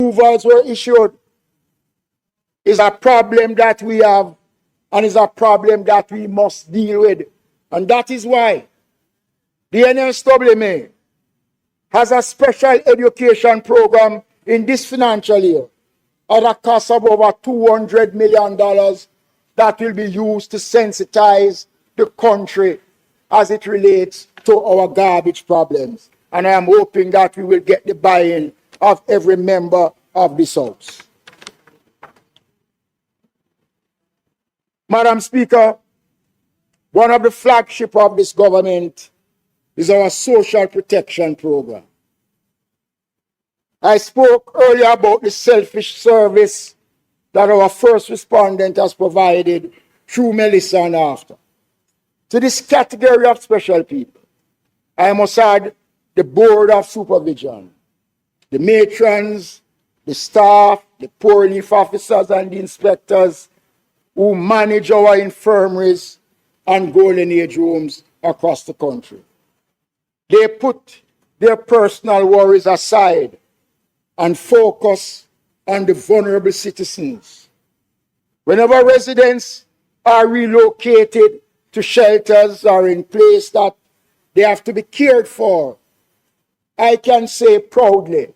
approvals were issued is a problem that we have and is a problem that we must deal with. And that is why the NSWMA has a special education program in this financial year at a cost of over $200 million that will be used to sensitize the country as it relates to our garbage problems. And I am hoping that we will get the buy-in of every member of this House. Madam Speaker, one of the flagship of this government is our social protection program. I spoke earlier about the selfish service that our first respondent has provided through Melissa and after. To this category of special people, I must add the Board of Supervision, the matrons, the staff, the poor relief officers and the inspectors who manage our infirmaries and golden age homes across the country. They put their personal worries aside and focus on the vulnerable citizens. Whenever residents are relocated to shelters or in place that they have to be cared for, I can say proudly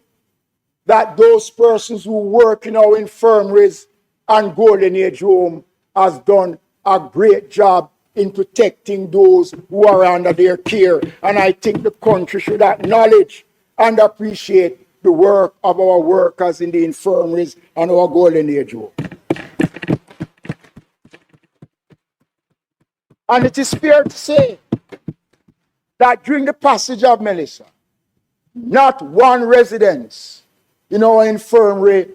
that those persons who work in our infirmaries and golden age home has done a great job in protecting those who are under their care. And I think the country should acknowledge and appreciate the work of our workers in the infirmaries and our golden age home. And it is fair to say that during the passage of Melissa, not one residence in our infirmary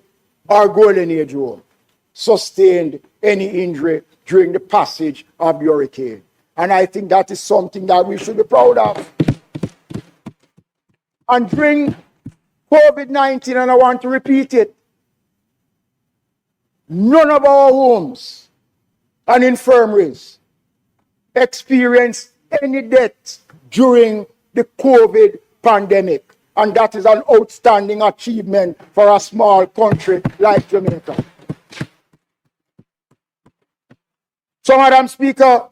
or golden age home sustained any injury during the passage of the hurricane. And I think that is something that we should be proud of. And during COVID-19, and I want to repeat it, none of our homes and infirmaries experienced any deaths during the COVID pandemic. And that is an outstanding achievement for a small country like Jamaica. So, Madam Speaker,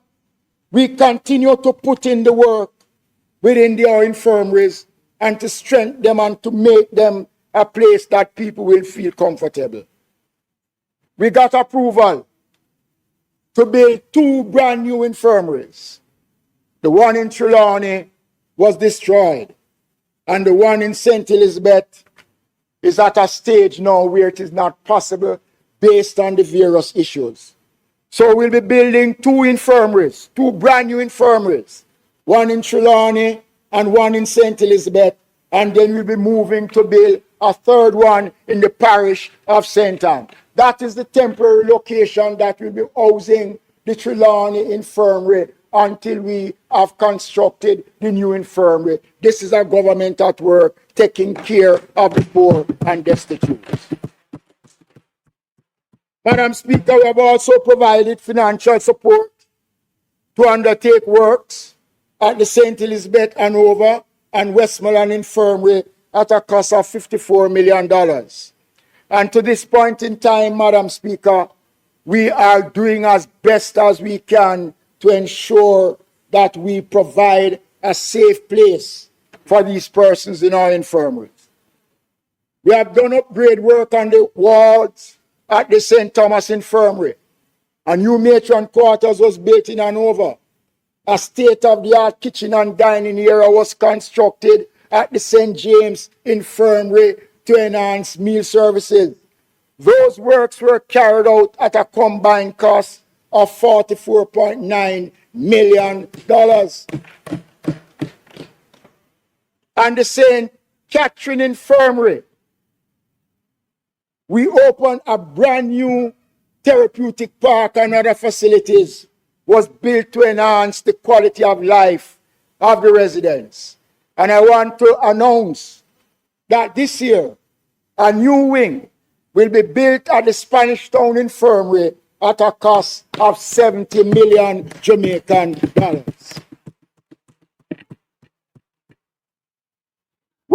we continue to put in the work within our infirmaries and to strengthen them and to make them a place that people will feel comfortable. We got approval to build 2 brand new infirmaries. The one in Trelawney was destroyed, and the one in St. Elizabeth is at a stage now where it is not possible based on the various issues. So we'll be building 2 infirmaries, 2 brand new infirmaries, one in Trelawney and one in St. Elizabeth, and then we'll be moving to build a 3rd one in the parish of St. Anne. That is the temporary location that will be housing the Trelawney Infirmary until we have constructed the new infirmary. This is our government at work taking care of the poor and destitute. Madam Speaker, we have also provided financial support to undertake works at the St. Elizabeth, Hanover, and Westmoreland Infirmary at a cost of $54 million. And to this point in time, Madam Speaker, we are doing as best as we can to ensure that we provide a safe place for these persons in our infirmaries. We have done upgrade work on the wards at the St. Thomas Infirmary. A new matron quarters was built in Hanover. A state-of-the-art kitchen and dining area was constructed at the St. James Infirmary to enhance meal services. Those works were carried out at a combined cost of $44.9 million. And the St. Catherine Infirmary, we opened a brand new therapeutic park and other facilities was built to enhance the quality of life of the residents. And I want to announce that this year, a new wing will be built at the Spanish Town Infirmary at a cost of 70 million Jamaican dollars.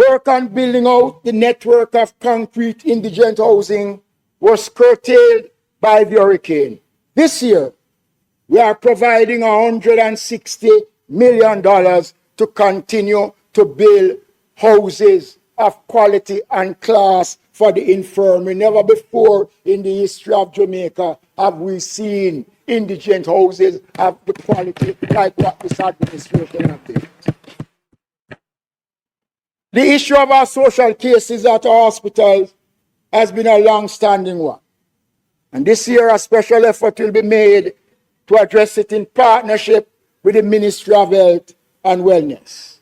Work on building out the network of concrete indigent housing was curtailed by the hurricane. This year, we are providing $160 million to continue to build houses of quality and class for the infirm. Never before in the history of Jamaica have we seen indigent houses of the quality like what this administration has done. The issue of our social cases at our hospitals has been a long-standing one. And this year a special effort will be made to address it in partnership with the Ministry of Health and Wellness.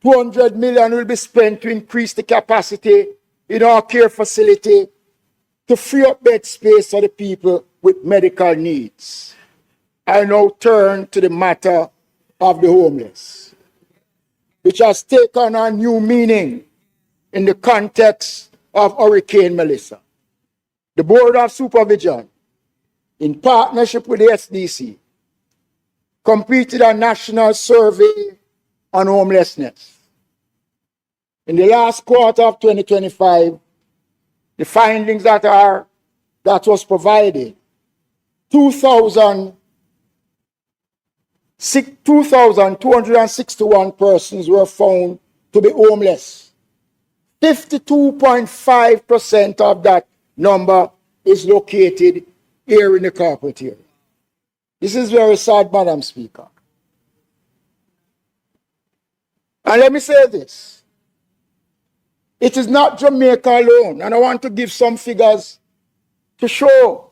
200 million will be spent to increase the capacity in our care facility to free up bed space for the people with medical needs. I now turn to the matter of the homeless, which has taken a new meaning in the context of Hurricane Melissa. The Board of Supervision, in partnership with the SDC, completed a national survey on homelessness. In the last quarter of 2025, the findings that was provided, 2,261 persons were found to be homeless. 52.5% of that number is located here in the corporate area. This is very sad, Madam Speaker. And let me say this. It is not Jamaica alone, and I want to give some figures to show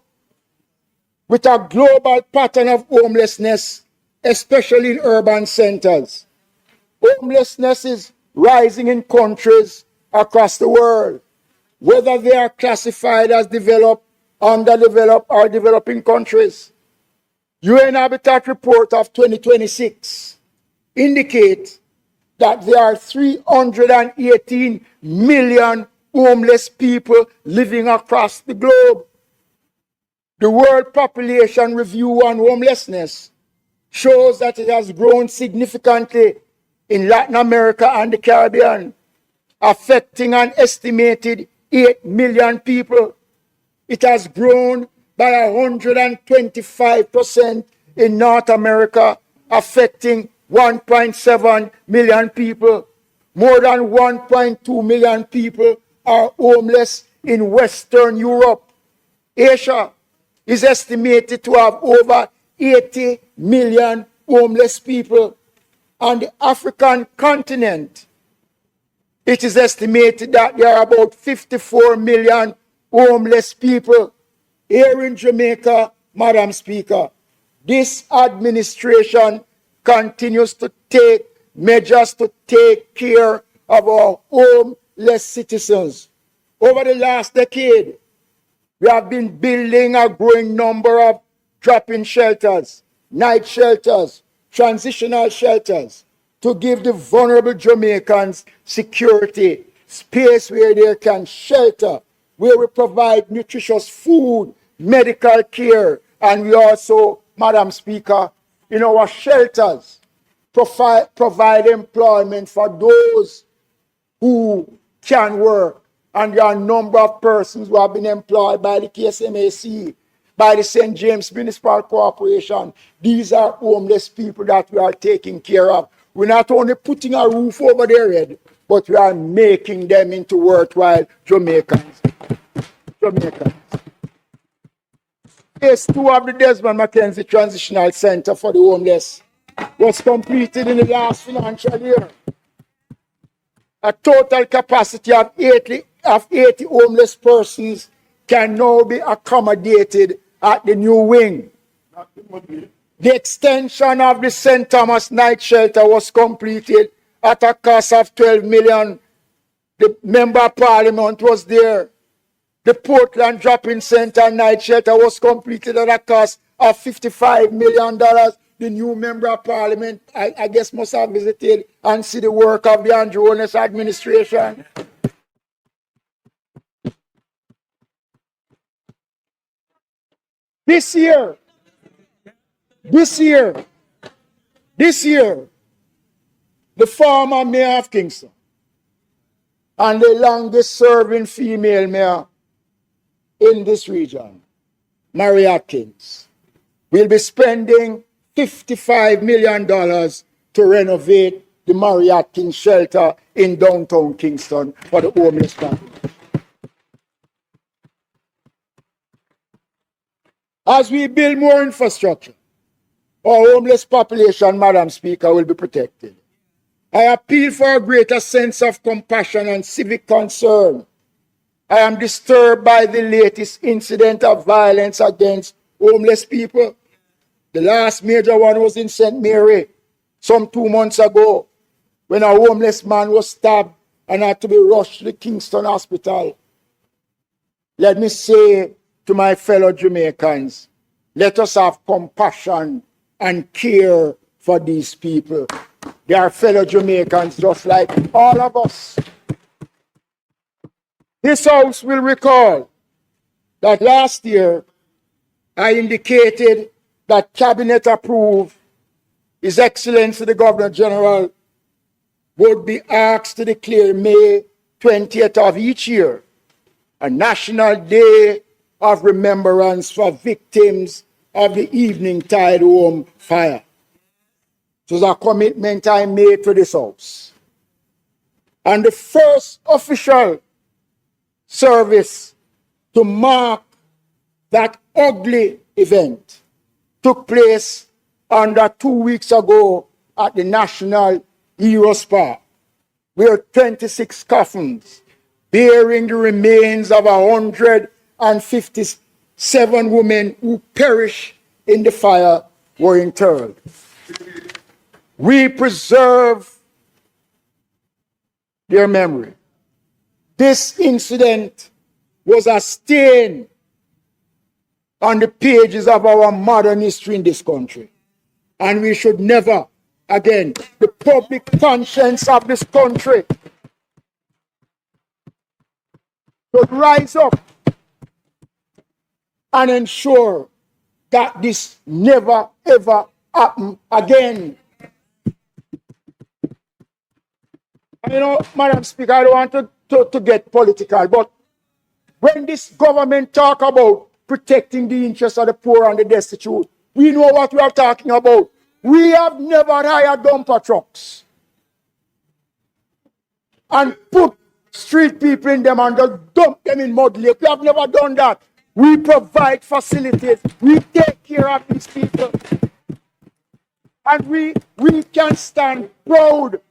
with a global pattern of homelessness, especially in urban centers. Homelessness is rising in countries across the world, whether they are classified as developed, underdeveloped, or developing countries. UN Habitat Report of 2026 indicates that there are 318 million homeless people living across the globe. The World Population Review on Homelessness shows that it has grown significantly in Latin America and the Caribbean, affecting an estimated 8 million people. It has grown by 125% in North America, affecting 1.7 million people. More than 1.2 million people are homeless in Western Europe. Asia is estimated to have over 80 million homeless people. On the African continent, it is estimated that there are about 54 million homeless people. Here in Jamaica, Madam Speaker, this administration continues to take measures to take care of our homeless citizens. Over the last decade, we have been building a growing number of drop-in shelters, night shelters, transitional shelters, to give the vulnerable Jamaicans security, space where they can shelter, where we provide nutritious food, medical care, and we also, Madam Speaker, in our shelters, provide employment for those who can work. And there are a number of persons who have been employed by the KSMAC, by the St. James Municipal Corporation. These are homeless people that we are taking care of. We're not only putting a roof over their head, but we are making them into worthwhile Jamaicans. Phase 2 of the Desmond Mckenzie Transitional Center for the Homeless was completed in the last financial year. A total capacity of 80 homeless persons can now be accommodated at the new wing. The extension of the St. Thomas Night Shelter was completed at a cost of 12 million. The Member of Parliament was there. The Portland Drop-In Center Night Shelter was completed at a cost of $55 million. The new Member of Parliament, I guess, must have visited and see the work of the Andrew Holness administration. This year, the former mayor of Kingston, and the longest serving female mayor in this region, Mary Atkins, will be spending $55 million to renovate the Mary Atkins shelter in downtown Kingston for the homeless people. As we build more infrastructure, our homeless population, Madam Speaker, will be protected. I appeal for a greater sense of compassion and civic concern. I am disturbed by the latest incident of violence against homeless people. The last major one was in St. Mary some 2 months ago when a homeless man was stabbed and had to be rushed to the Kingston hospital. Let me say to my fellow Jamaicans, let us have compassion and care for these people. They are fellow Jamaicans just like all of us. This House will recall that last year I indicated that Cabinet approved His Excellency the Governor General would be asked to declare May 20th of each year a National Day of Remembrance for victims of the Evening Tide Home fire. It was a commitment I made to this House. And the first official service to mark that ugly event took place under 2 weeks ago at the National Heroes Park, where 26 coffins bearing the remains of 157 women who perished in the fire were interred. We preserve their memory. This incident was a stain on the pages of our modern history in this country. And we should never, again, the public conscience of this country should rise up and ensure that this never, ever happen again. You know, Madam Speaker, I don't want to get political, but when this government talk about protecting the interests of the poor and the destitute, we know what we are talking about. We have never hired dumper trucks and put street people in them and just dump them in mud lake. We have never done that. We provide facilities. We take care of these people. And we can stand proud.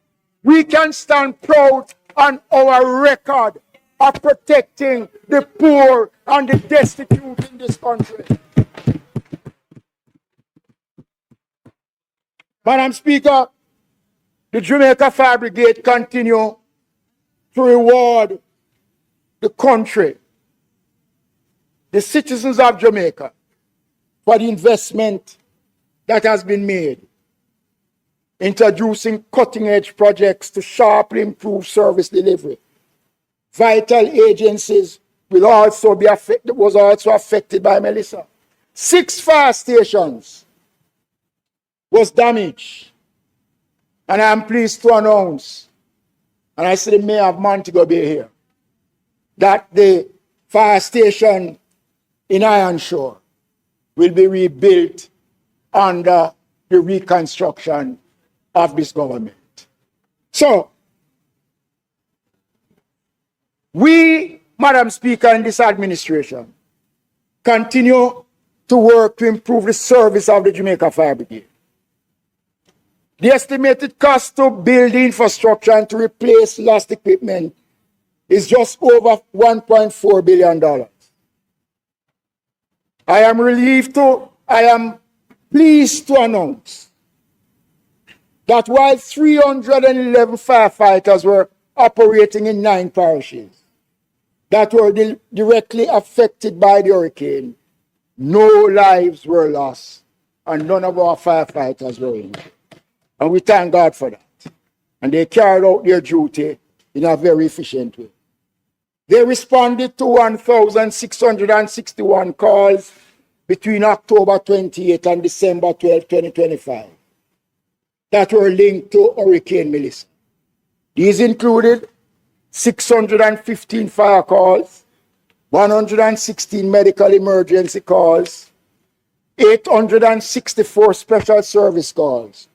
We can stand proud on our record of protecting the poor and the destitute in this country. Madam Speaker, the Jamaica Fire Brigade continue to reward the country, the citizens of Jamaica, for the investment that has been made, introducing cutting-edge projects to sharply improve service delivery. Vital agencies will also be affected by Melissa. 6 fire stations was damaged. And I am pleased to announce, and I see the Mayor of MunchieB here, that the fire station in Ironshore will be rebuilt under the reconstruction of this government. So, we, Madam Speaker, in this administration, continue to work to improve the service of the Jamaica Fire Brigade. The estimated cost to build the infrastructure and to replace lost equipment is just over $1.4 billion. I am pleased to announce that while 311 firefighters were operating in 9 parishes that were directly affected by the hurricane, no lives were lost and none of our firefighters were injured. And we thank God for that. And they carried out their duty in a very efficient way. They responded to 1,661 calls between October 28 and December 12, 2025 that were linked to Hurricane Melissa. These included 615 fire calls, 116 medical emergency calls, 864 special service calls.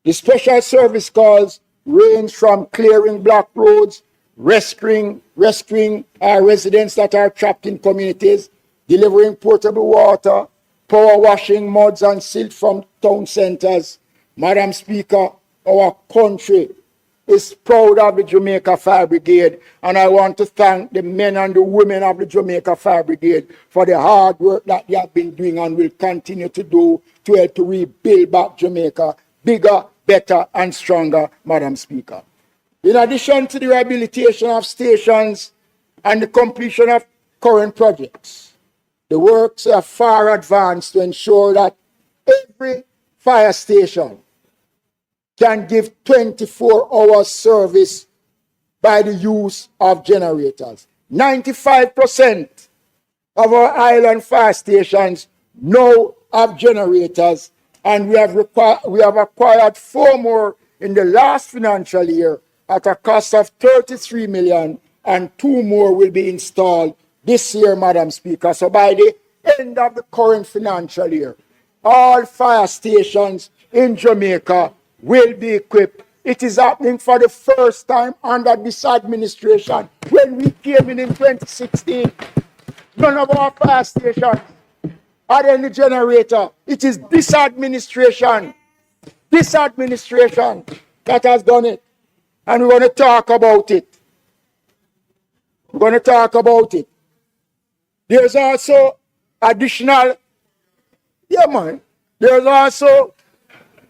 The special service calls range from clearing block roads, rescuing our residents that are trapped in communities, delivering potable water, power washing muds and silt from town centers. Madam Speaker, our country is proud of the Jamaica Fire Brigade, and I want to thank the men and the women of the Jamaica Fire Brigade for the hard work that they have been doing and will continue to do to help to rebuild back Jamaica bigger, better, and stronger, Madam Speaker. In addition to the rehabilitation of stations and the completion of current projects, the works are far advanced to ensure that every fire station can give 24-hour service by the use of generators. 95% of our island fire stations now have generators, and we have acquired 4 more in the last financial year at a cost of 33 million, and 2 more will be installed this year, Madam Speaker. So by the end of the current financial year, all fire stations in Jamaica will be equipped. It is happening for the first time under this administration. When we came in 2016, none of our fire stations had any generator. It is this administration that has done it. And we're going to talk about it. There's also additional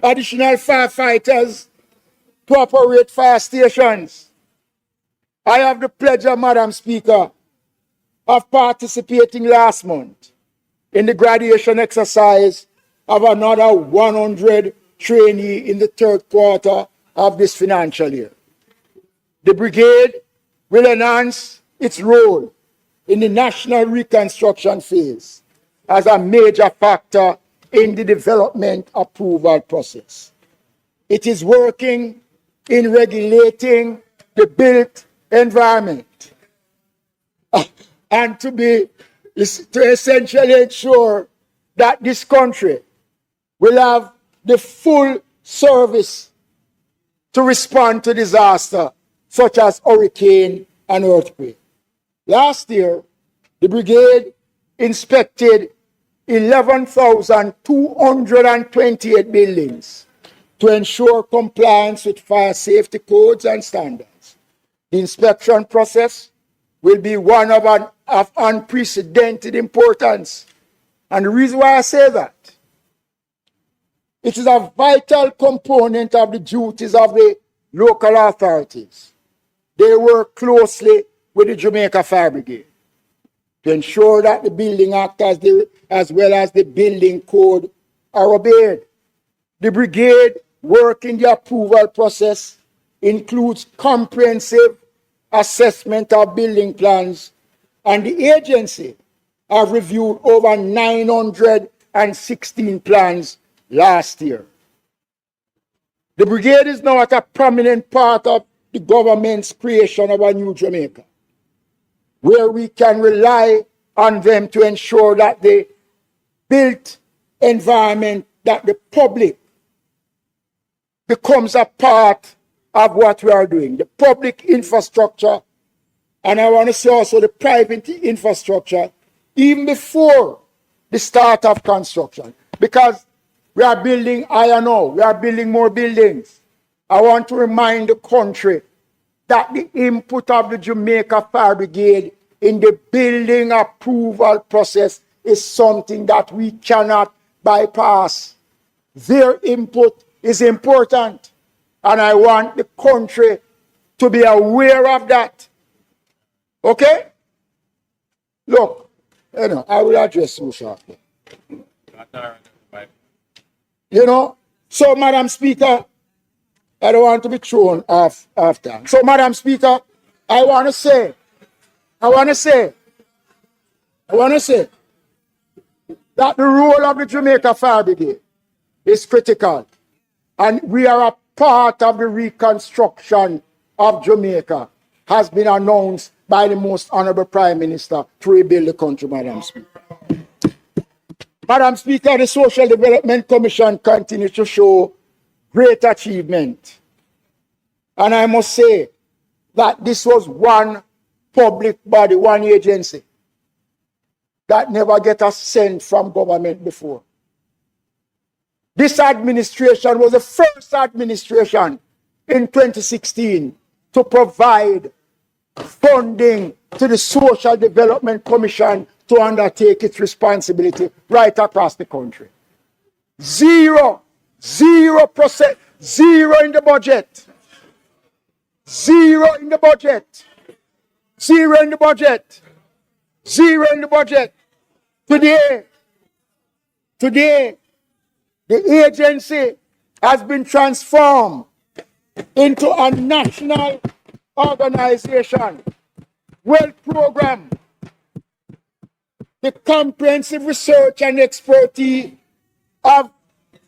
firefighters to operate fire stations. I have the pleasure, Madam Speaker, of participating last month in the graduation exercise of another 100 trainees in the 3rd quarter of this financial year. The brigade will enhance its role in the national reconstruction phase as a major factor in the development approval process. It is working in regulating the built environment and to essentially ensure that this country will have the full service to respond to disaster such as hurricane and earthquake. Last year, the brigade inspected 11,228 buildings to ensure compliance with fire safety codes and standards. The inspection process will be one of unprecedented importance. And the reason why I say that, it is a vital component of the duties of the local authorities. They work closely with the Jamaica Fire Brigade to ensure that the Building Act as well as the Building Code are obeyed. The brigade work in the approval process includes comprehensive assessment of building plans, and the agency have reviewed over 916 plans last year. The brigade is now at a prominent part of the government's creation of a new Jamaica, where we can rely on them to ensure that the built environment, that the public becomes a part of what we are doing. The public infrastructure, and I want to say also the private infrastructure, even before the start of construction. Because we are building higher now, we are building more buildings. I want to remind the country that the input of the Jamaica Fire Brigade in the building approval process is something that we cannot bypass. Their input is important, and I want the country to be aware of that. Okay? Look, I will address you shortly. So, Madam Speaker, I don't want to be thrown off after. So, Madam Speaker, I want to say that the role of the Jamaica Fire Brigade is critical, and we are a part of the reconstruction of Jamaica. has been announced by the most honorable Prime Minister to rebuild the country, Madam Speaker. Madam Speaker, the Social Development Commission continues to show great achievement. And I must say that this was one public body, one agency that never get a cent from government before. This administration was the first administration in 2016 to provide funding to the Social Development Commission to undertake its responsibility right across the country. 0%, 0 in the budget. 0 in the budget. 0 in the budget. 0 in the budget. Today, the agency has been transformed into a national organization, wealth program. The comprehensive research and expertise of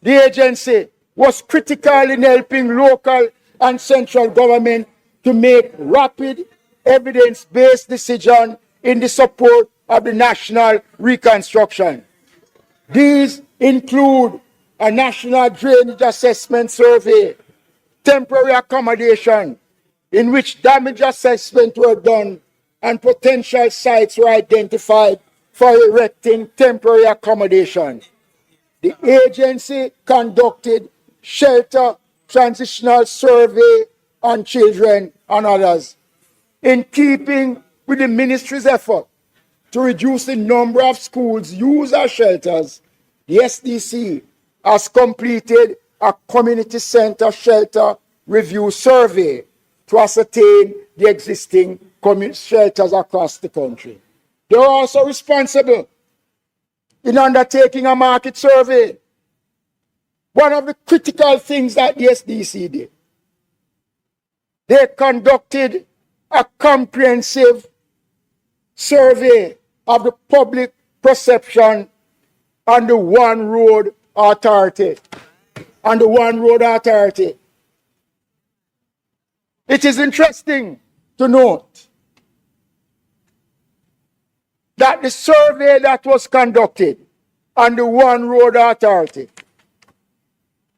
the agency was critical in helping local and central government to make rapid, evidence-based decisions in the support of the national reconstruction. These include a national drainage assessment survey, temporary accommodation, in which damage assessments were done and potential sites were identified for erecting temporary accommodation. The agency conducted shelter transitional survey on children and others. In keeping with the ministry's effort to reduce the number of schools used as shelters, the SDC has completed a community center shelter review survey to ascertain the existing shelters across the country. They are also responsible in undertaking a market survey. One of the critical things that the SDC did, they conducted a comprehensive survey of the public perception on the One Road Authority. On the One Road Authority. It is interesting to note that the survey that was conducted on the One Road Authority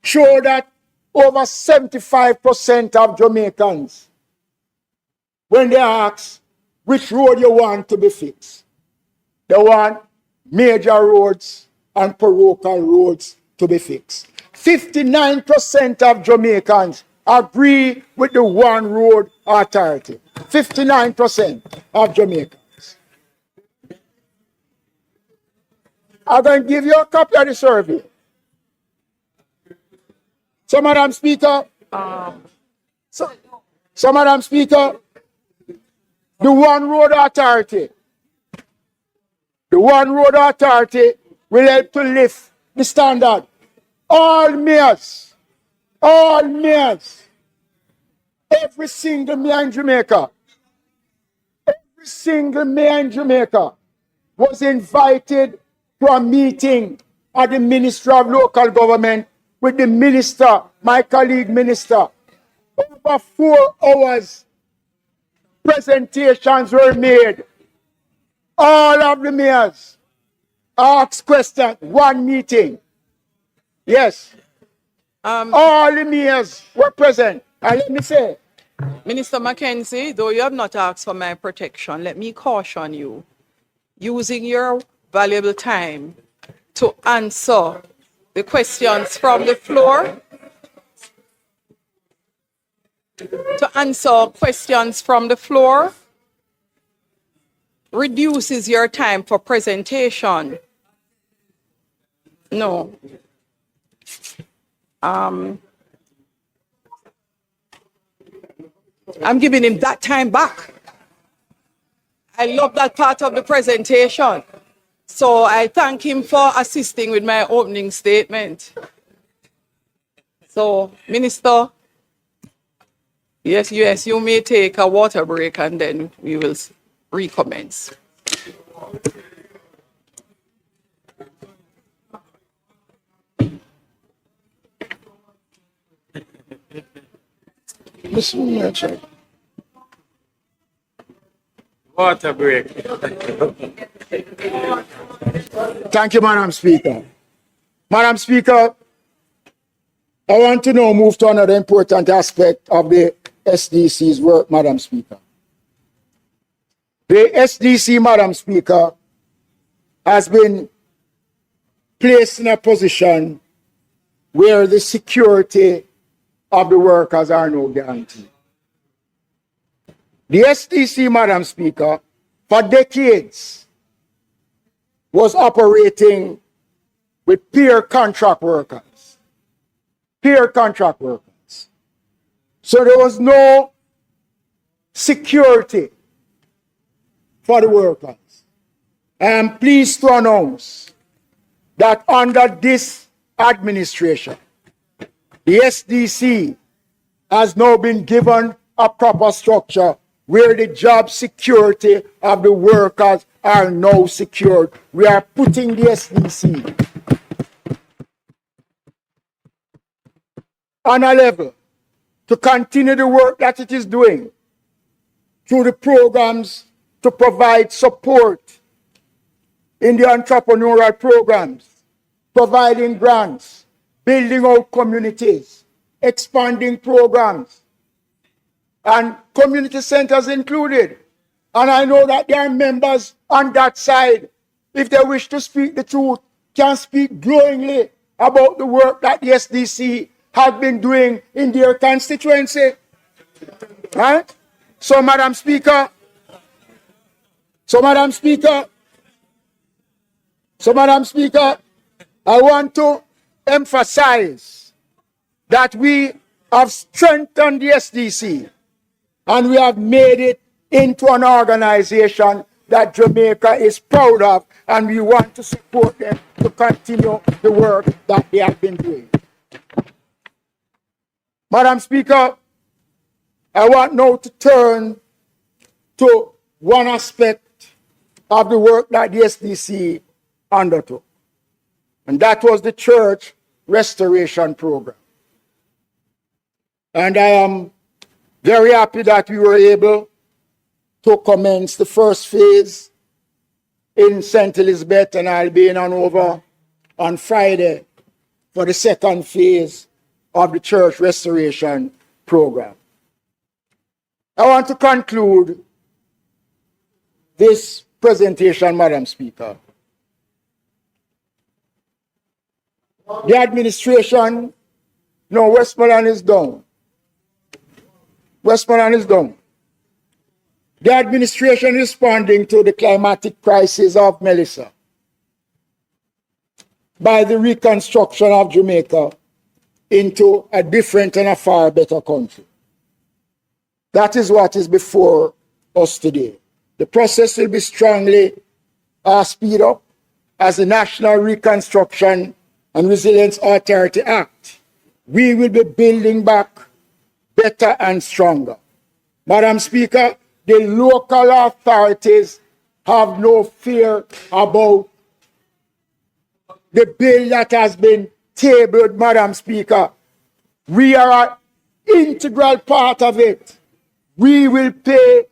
showed that over 75% of Jamaicans, when they ask which road you want to be fixed, they want major roads and parochial roads to be fixed. 59% of Jamaicans agree with the One Road Authority. 59% of Jamaicans. I'm going to give you a copy of the survey. So, Madam Speaker, Madam Speaker, the One Road Authority will help to lift the standard. All mayors, every single mayor in Jamaica, was invited to a meeting at the Ministry of Local Government with the minister, my colleague minister. Over 4 hours, presentations were made. All of the mayors asked questions, one meeting. Yes. All the mayors were present. And let me say, Minister Mckenzie, though you have not asked for my protection, let me caution you, using your valuable time to answer the questions from the floor, reduces your time for presentation. No. I'm giving him that time back. I love that part of the presentation. So I thank him for assisting with my opening statement. So, Minister, yes, you may take a water break and then we will recommence. Mr. Mayor, Water break. Thank you, Madam Speaker. Madam Speaker, I want to now move to another important aspect of the SDC's work, Madam Speaker. The SDC, Madam Speaker, has been placed in a position where the security of the workers are now guaranteed. The SDC, Madam Speaker, for decades was operating with peer contract workers. Peer contract workers. So there was no security for the workers. I am pleased to announce that under this administration, the SDC has now been given a proper structure where the job security of the workers are now secured. We are putting the SDC on a level to continue the work that it is doing through the programs to provide support in the entrepreneurial programs, providing grants, building out communities, expanding programs, and community centers included. And I know that there are members on that side, if they wish to speak the truth, can speak glowingly about the work that the SDC has been doing in their constituency. Right? So, Madam Speaker, I want to emphasize that we have strengthened the SDC and we have made it into an organization that Jamaica is proud of, and we want to support them to continue the work that they have been doing. Madam Speaker, I want now to turn to one aspect of the work that the SDC undertook, and that was the church restoration program. And I am very happy that we were able to commence the first phase in St. Elizabeth, and I'll be in Hanover on Friday for the second phase of the church restoration program. I want to conclude this presentation, Madam Speaker. The administration, no, Westmoreland is down. Westmoreland is down. The administration responding to the climatic crisis of Melissa by the reconstruction of Jamaica into a different and a far better country. That is what is before us today. The process will be strongly speed up as the National Reconstruction and Resilience Authority Act. We will be building back better and stronger. Madam Speaker, the local authorities have no fear about the bill that has been tabled, Madam Speaker. We are an integral part of it. We will play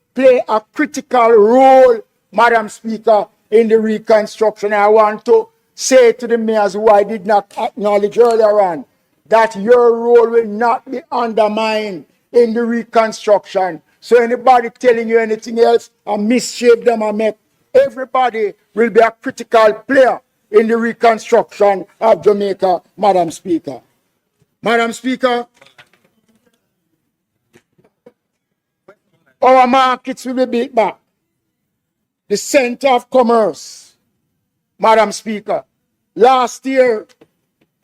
a critical role, Madam Speaker, in the reconstruction. I want to say to the mayors who I did not acknowledge earlier on, that your role will not be undermined in the reconstruction. So anybody telling you anything else, or misshape them or make, everybody will be a critical player in the reconstruction of Jamaica, Madam Speaker. Madam Speaker, our markets will be built back. The center of commerce, Madam Speaker. Last year,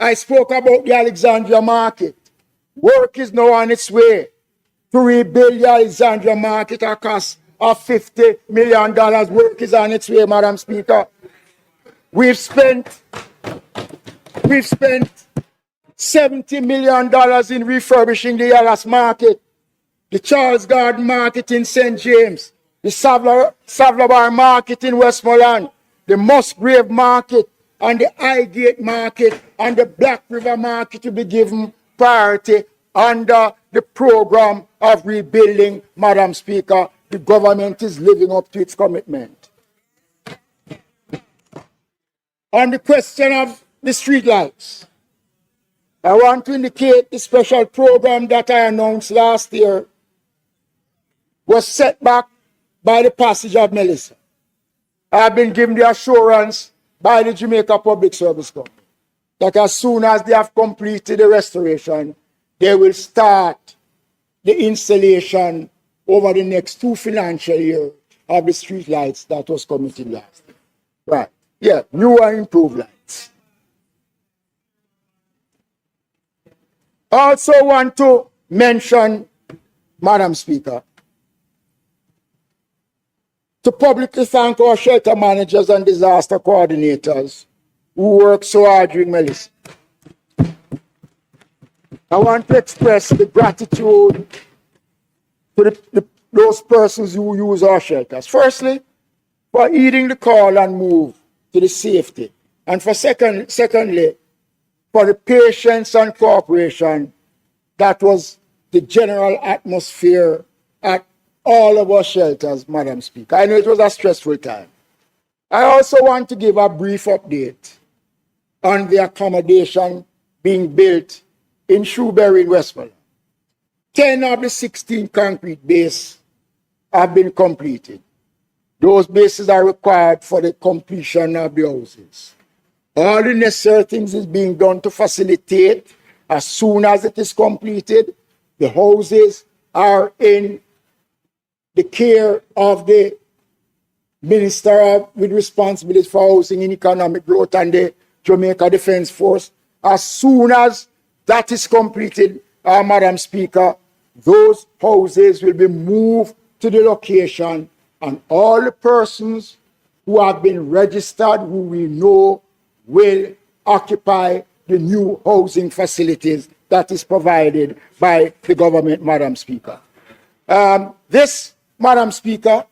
I spoke about the Alexandria market. Work is now on its way to rebuild the Alexandria market at a cost of $50 million. Work is on its way, Madam Speaker. We've spent $70 million in refurbishing the Yalas market, the Charles Garden market in St. James, the Savlabar market in Westmoreland, the Musgrave market, and the Highgate market and the Black River market to be given priority under the program of rebuilding, Madam Speaker. the government is living up to its commitment. On the question of the streetlights, I want to indicate the special program that I announced last year was set back by the passage of Melissa. I have been given the assurance by the Jamaica Public Service Company that as soon as they have completed the restoration, they will start the installation over the next 2 financial years of the street lights that was committed last year. Right. Yeah, new and improved lights. Also want to mention, Madam Speaker, to publicly thank our shelter managers and disaster coordinators who work so hard during Melissa. I want to express the gratitude to those persons who use our shelters. Firstly, for heeding the call and move to the safety. And for secondly, for the patience and cooperation that was the general atmosphere at all of our shelters, Madam Speaker. I know it was a stressful time. I also want to give a brief update on the accommodation being built in Shrewsbury in Westmoreland. 10 of the 16 concrete bases have been completed. Those bases are required for the completion of the houses. All the necessary things is being done to facilitate. As soon as it is completed, the houses are in the care of the Minister with responsibility for housing and economic growth and the Jamaica Defence Force. As soon as that is completed, Madam Speaker, those houses will be moved to the location, and all the persons who have been registered, who we know will occupy the new housing facilities that is provided by the government, Madam Speaker. This, Madam Speaker,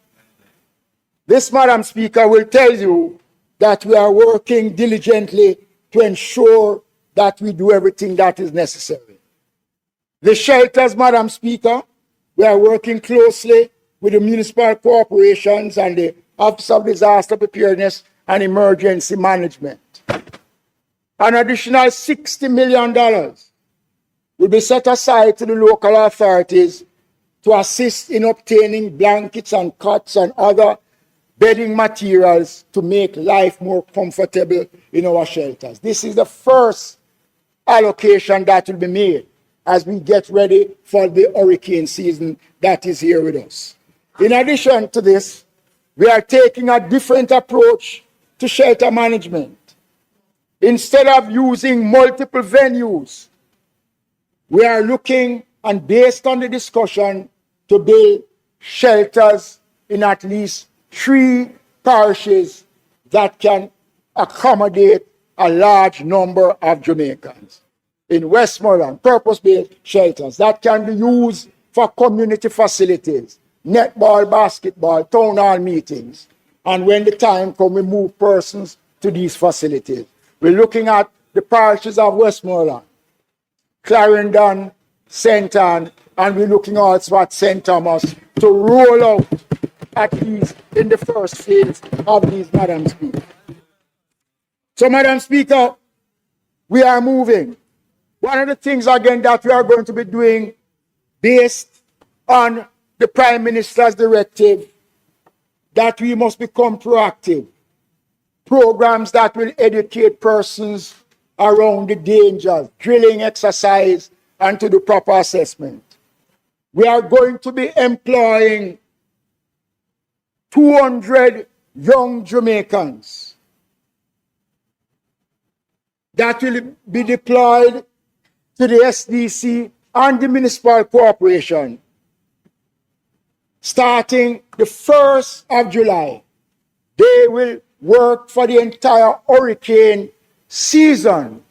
will tell you that we are working diligently to ensure that we do everything that is necessary. The shelters, Madam Speaker, we are working closely with the municipal corporations and the Office of Disaster Preparedness and Emergency Management. An additional $60 million will be set aside to the local authorities to assist in obtaining blankets and cots and other bedding materials to make life more comfortable in our shelters. This is the first allocation that will be made as we get ready for the hurricane season that is here with us. In addition to this, we are taking a different approach to shelter management. Instead of using multiple venues, we are looking, and based on the discussion, to build shelters in at least 3 parishes that can accommodate a large number of Jamaicans. In Westmoreland, purpose-built shelters that can be used for community facilities, netball, basketball, town hall meetings. And when the time comes, we move persons to these facilities. We're looking at the parishes of Westmoreland, Clarendon, St. Anne, and we're looking also at St. Thomas to roll out at least in the first phase of these, Madam Speaker. So, Madam Speaker, we are moving. One of the things, again, that we are going to be doing based on the Prime Minister's directive, that we must become proactive. Programs that will educate persons around the dangers, drilling exercise, and to do proper assessment. We are going to be employing 200 young Jamaicans that will be deployed to the SDC and the municipal corporation starting the 1st of July. They will work for the entire hurricane season.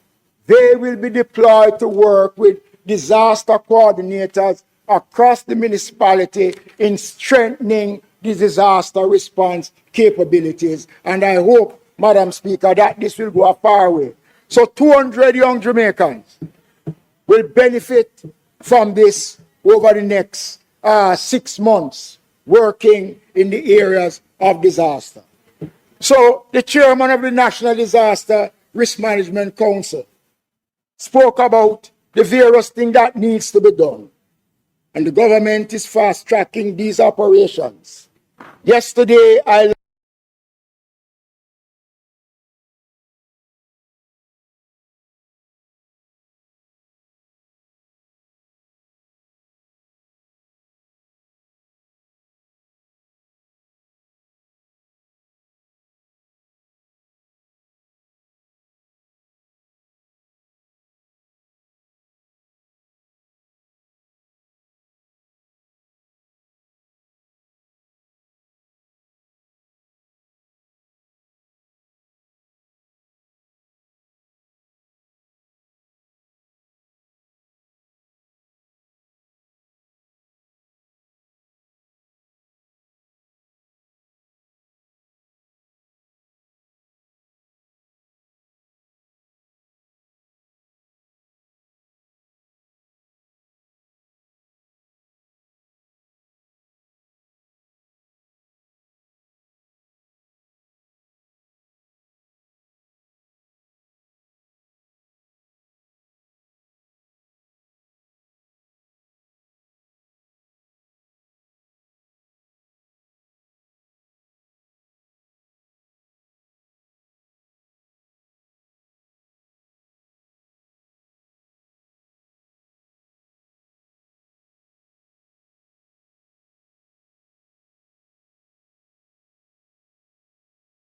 They will be deployed to work with disaster coordinators across the municipality in strengthening the disaster response capabilities. And I hope, Madam Speaker, that this will go a far way. So 200 young Jamaicans will benefit from this over the next 6 months. working in the areas of disaster. So the chairman of the National Disaster Risk Management Council spoke about the various things that needs to be done. And the government is fast-tracking these operations. Yesterday, I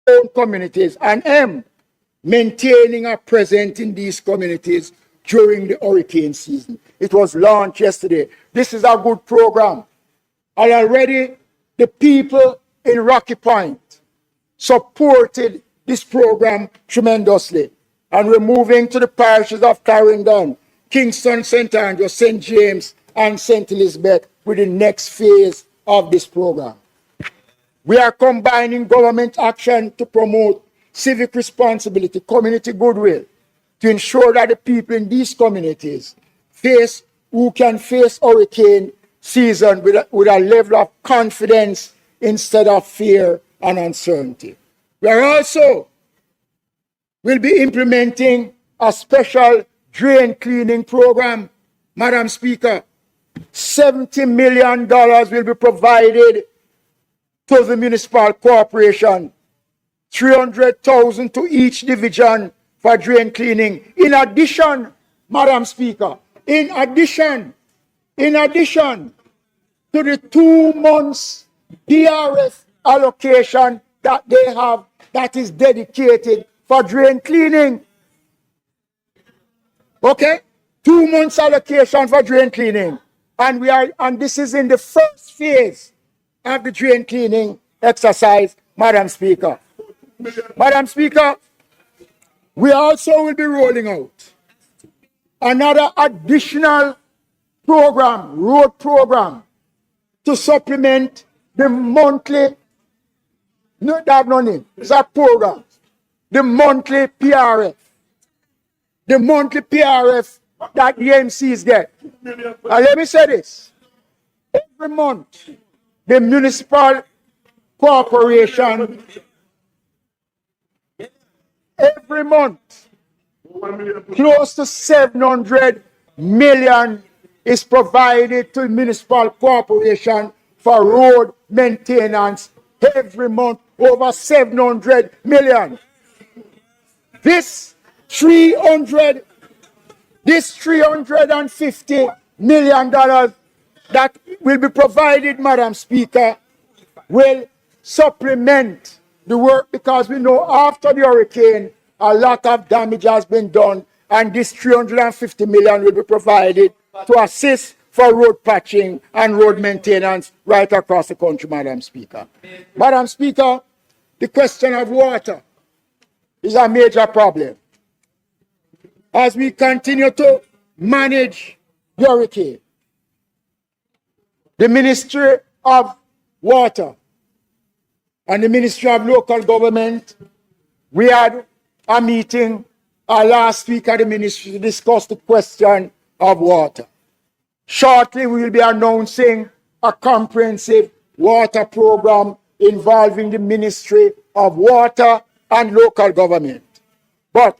own communities and maintaining a presence in these communities during the hurricane season. It was launched yesterday. This is a good program. And already the people in Rocky Point supported this program tremendously. And we're moving to the parishes of Clarendon, Kingston, St. Andrews, St. James, and St. Elizabeth with the next phase of this program. We are combining government action to promote civic responsibility, community goodwill, to ensure that the people in these communities can face hurricane season with a level of confidence instead of fear and uncertainty. We are also will be implementing a special drain cleaning program. Madam Speaker, $70 million will be provided to the municipal corporation, 300,000 to each division for drain cleaning. In addition, Madam Speaker, in addition to the 2 months DRF allocation that they have that is dedicated for drain cleaning. Okay? 2 months allocation for drain cleaning. And this is in the first phase of the drain cleaning exercise, Madam Speaker. Madam Speaker, we also will be rolling out another additional program, road program, to supplement the monthly, no, that no name, it's a program, the monthly PRF. The monthly PRF that the MCs get. And let me say this. Every month, the municipal corporation, every month, close to 700 million is provided to the municipal corporation for road maintenance. Every month, over 700 million. This $350 million that will be provided, Madam Speaker, will supplement the work, because we know after the hurricane, a lot of damage has been done, and this $350 million will be provided to assist for road patching and road maintenance right across the country, Madam Speaker. Madam Speaker, the question of water is a major problem. As we continue to manage the hurricane, the Ministry of Water and the Ministry of Local Government, we had a meeting last week at the ministry to discuss the question of water. Shortly, we will be announcing a comprehensive water program involving the Ministry of Water and local government. But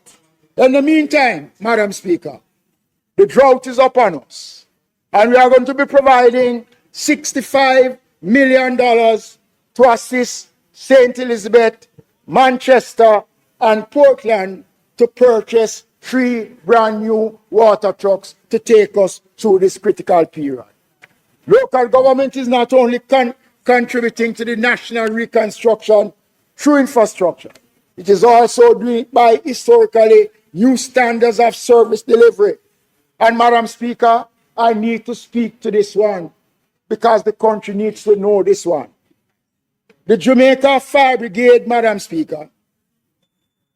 in the meantime, Madam Speaker, the drought is upon us, and we are going to be providing $65 million to assist St. Elizabeth, Manchester, and Portland to purchase 3 brand new water trucks to take us through this critical period. Local government is not only contributing to the national reconstruction through infrastructure, it is also doing it by historically new standards of service delivery. And Madam Speaker, I need to speak to this one because the country needs to know this one. The Jamaica Fire Brigade, Madam Speaker,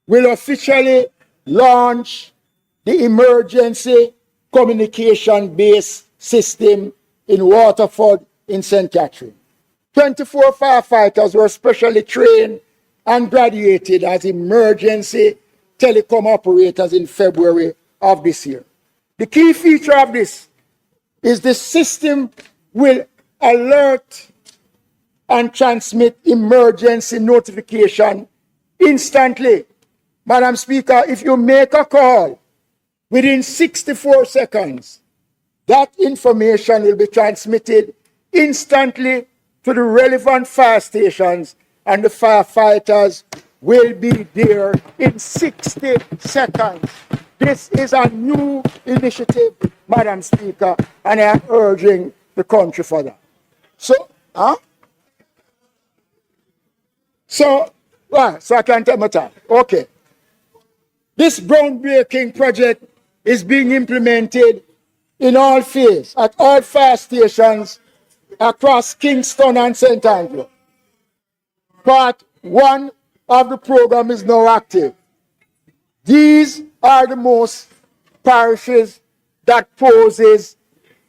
will officially launch the emergency communication-based system in Waterford in St. Catherine. 24 firefighters were specially trained and graduated as emergency telecom operators in February of this year. The key feature of this is the system will alert and transmit emergency notification instantly. Madam Speaker, if you make a call within 64 seconds, that information will be transmitted instantly to the relevant fire stations, and the firefighters will be there in 60 seconds. This is a new initiative, Madam Speaker, and I am urging the country for that. So I can take my time. Okay. This groundbreaking project is being implemented in all phases, at all fire stations across Kingston and St. Andrew. Part 1 of the program is now active. These are the most parishes that poses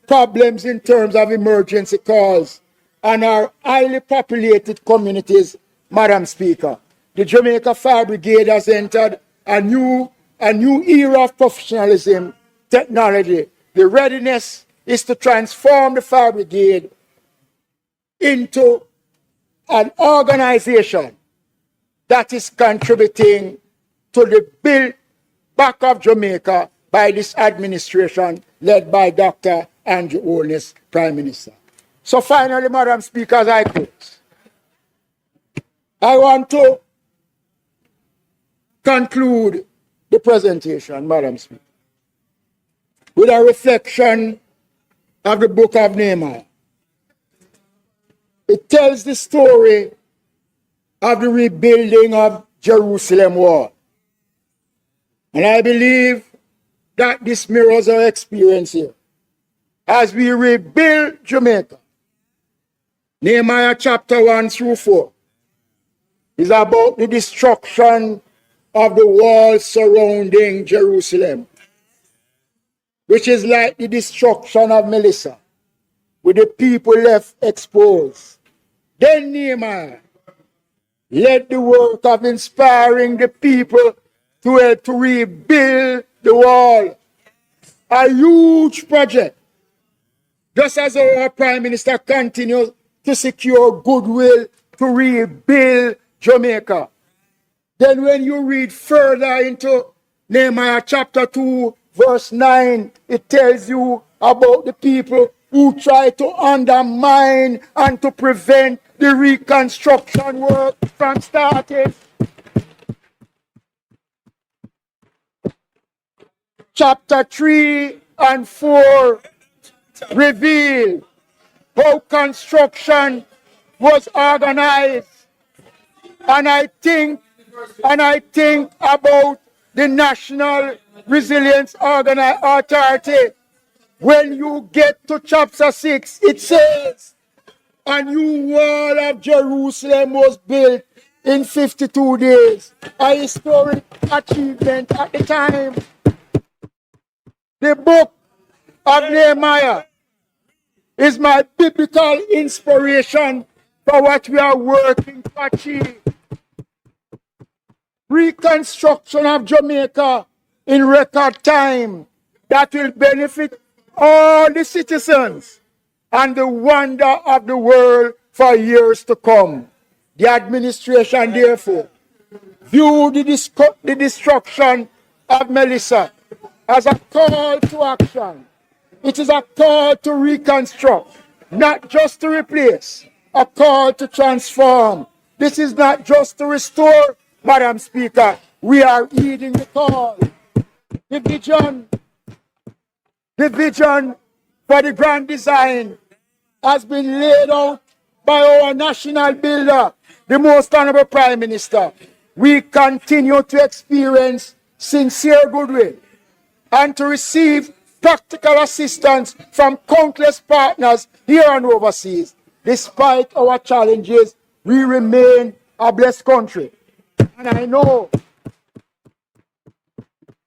problems in terms of emergency calls and are highly populated communities, Madam Speaker. The Jamaica Fire Brigade has entered a new era of professionalism, technology. The readiness is to transform the Fire Brigade into an organization that is contributing to the build back of Jamaica by this administration led by Dr. Andrew Holness, Prime Minister. So finally, Madam Speaker, as I close, I want to conclude the presentation, Madam Speaker, with a reflection of the book of Nehemiah. It tells the story of the rebuilding of Jerusalem wall. And I believe that this mirrors our experience here. As we rebuild Jamaica, Nehemiah chapter 1 through 4 is about the destruction of the walls surrounding Jerusalem, which is like the destruction of Melissa, with the people left exposed. Then Nehemiah led the work of inspiring the people to help to rebuild the wall. A huge project. Just as our Prime Minister continues to secure goodwill to rebuild Jamaica. Then when you read further into Nehemiah chapter 2, verse 9, it tells you about the people who try to undermine and to prevent the reconstruction work from starting. Chapter 3 and 4 reveal how construction was organized. And I think about the National Resilience Authority. When you get to chapter 6, it says, a new wall of Jerusalem was built in 52 days. A historic achievement at the time. The book of Nehemiah is my biblical inspiration for what we are working to achieve. Reconstruction of Jamaica in record time that will benefit all the citizens and the wonder of the world for years to come. The administration, therefore, view the destruction of Melissa as a call to action. It is a call to reconstruct, not just to replace, a call to transform. This is not just to restore, Madam Speaker. We are heeding the call. The vision for the grand design has been laid out by our national builder, the Most Honorable Prime Minister. We continue to experience sincere goodwill and to receive practical assistance from countless partners here and overseas. Despite our challenges, we remain a blessed country. And I know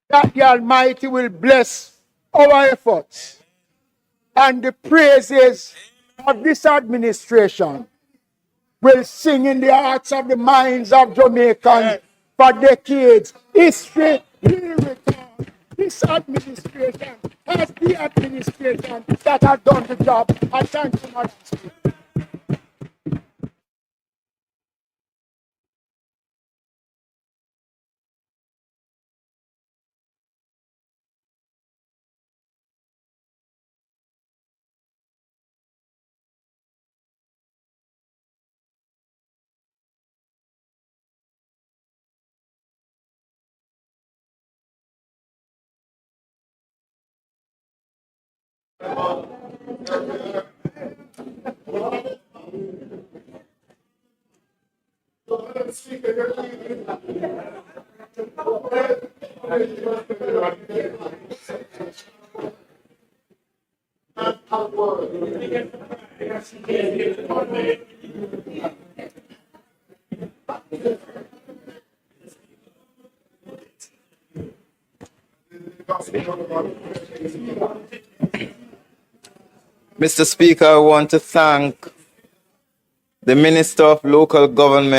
that the Almighty will bless our efforts, and the praises of this administration will sing in the hearts of the minds of Jamaicans for decades. History will record this administration as the administration that has done the job. I thank you, Madam Speaker. Mr. Speaker, I want to thank the Minister of Local Government